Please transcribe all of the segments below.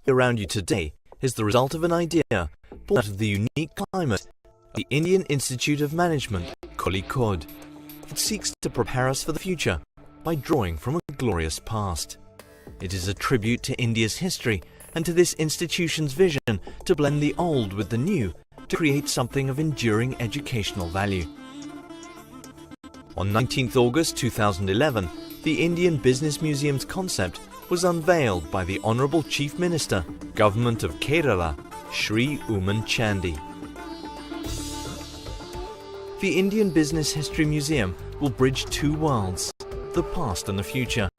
around you today is the result of an idea born out of the unique climate of the Indian Institute of Management, Kozhikode. It seeks to prepare us for the future by drawing from a glorious past. It is a tribute to India's history and to this institution's vision to blend the old with the new to create something of enduring educational value. On 19th August 2011, the Indian Business Museum's concept was unveiled by the Honourable Chief Minister, Government of Kerala, Shri Oomen Chandy. The Indian Business History Museum will bridge two worlds, the past and the future.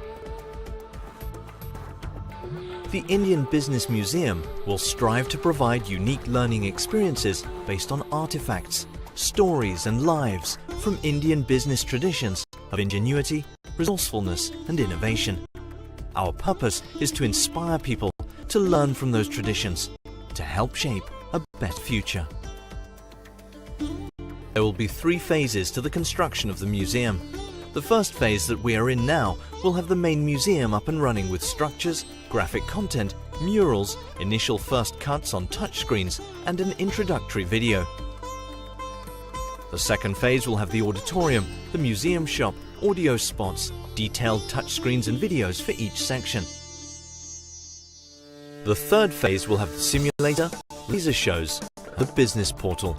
The Indian Business Museum will strive to provide unique learning experiences based on artifacts, stories and lives from Indian business traditions of ingenuity, resourcefulness and innovation. Our purpose is to inspire people to learn from those traditions, to help shape a better future. There will be 3 phases to the construction of the museum. The first phase that we are in now will have the main museum up and running with structures, graphic content, murals, initial first cuts on touchscreens and an introductory video. The second phase will have the auditorium, the museum shop, audio spots, detailed touchscreens and videos for each section. The third phase will have the simulator, laser shows, the business portal.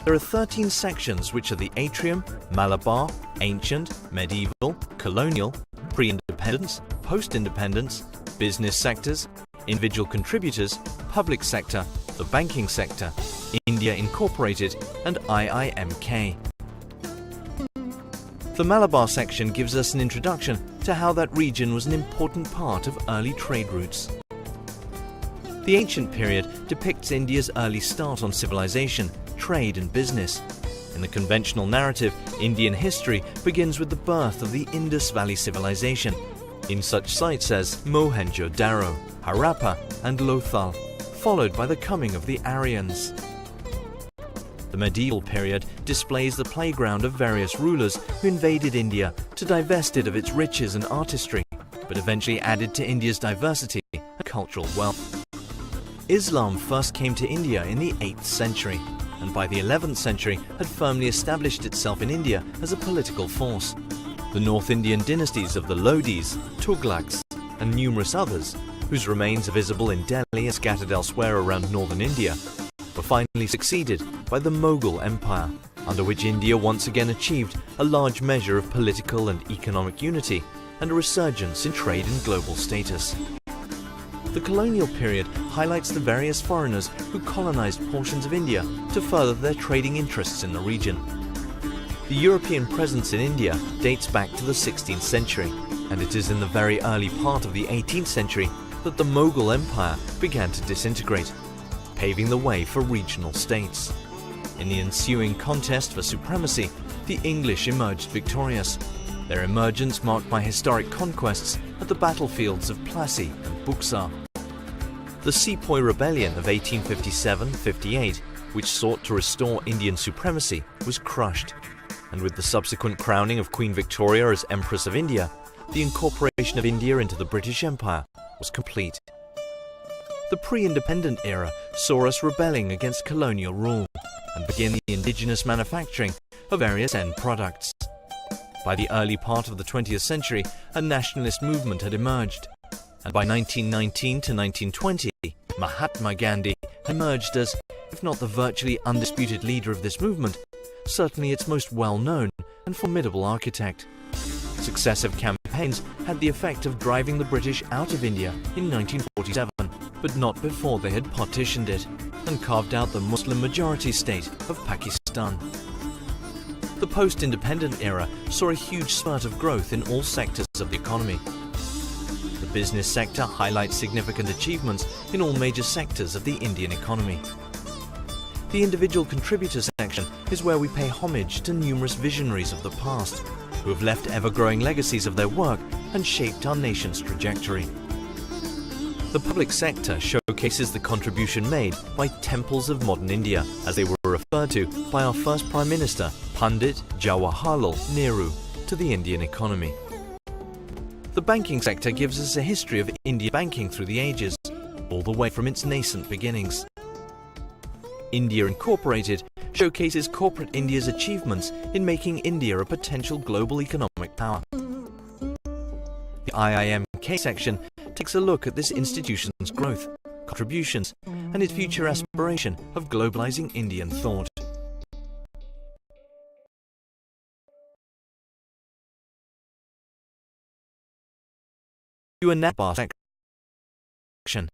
There are 13 sections which are the atrium, Malabar, ancient, medieval, colonial, pre-independence, post-independence, business sectors, individual contributors, public sector, the banking sector, India Incorporated and IIMK. The Malabar section gives us an introduction to how that region was an important part of early trade routes. The ancient period depicts India's early start on civilization, trade and business. In the conventional narrative, Indian history begins with the birth of the Indus Valley civilization, in such sites as Mohenjo-Daro, Harappa and Lothal, followed by the coming of the Aryans. The medieval period displays the playground of various rulers who invaded India to divest it of its riches and artistry, but eventually added to India's diversity and cultural wealth. Islam first came to India in the 8th century, and by the 11th century had firmly established itself in India as a political force. The North Indian dynasties of the Lodis, Tughlaqs, and numerous others, whose remains are visible in Delhi and scattered elsewhere around northern India, were finally succeeded by the Mughal Empire, under which India once again achieved a large measure of political and economic unity and a resurgence in trade and global status. The colonial period highlights the various foreigners who colonized portions of India to further their trading interests in the region. The European presence in India dates back to the 16th century, and it is in the very early part of the 18th century that the Mughal Empire began to disintegrate, paving the way for regional states. In the ensuing contest for supremacy, the English emerged victorious, their emergence marked by historic conquests at the battlefields of Plassey and Buxar. The Sepoy Rebellion of 1857-58, which sought to restore Indian supremacy, was crushed, and with the subsequent crowning of Queen Victoria as Empress of India, the incorporation of India into the British Empire was complete. The pre-independent era saw us rebelling against colonial rule and begin the indigenous manufacturing of various end products. By the early part of the 20th century, a nationalist movement had emerged, and by 1919 to 1920, Mahatma Gandhi emerged as, if not the virtually undisputed leader of this movement, certainly its most well-known and formidable architect. Successive campaigns had the effect of driving the British out of India in 1947, but not before they had partitioned it and carved out the Muslim-majority state of Pakistan. The post-independent era saw a huge spurt of growth in all sectors of the economy. The business sector highlights significant achievements in all major sectors of the Indian economy. The individual contributor section is where we pay homage to numerous visionaries of the past, who have left ever-growing legacies of their work and shaped our nation's trajectory. The public sector showcases the contribution made by temples of modern India, as they were referred to by our first Prime Minister, Pandit Jawaharlal Nehru, to the Indian economy. The banking sector gives us a history of Indian banking through the ages, all the way from its nascent beginnings. India Incorporated showcases corporate India's achievements in making India a potential global economic power. The IIMK section takes a look at this institution's growth, contributions, and its future aspiration of globalizing Indian thought. You are now section.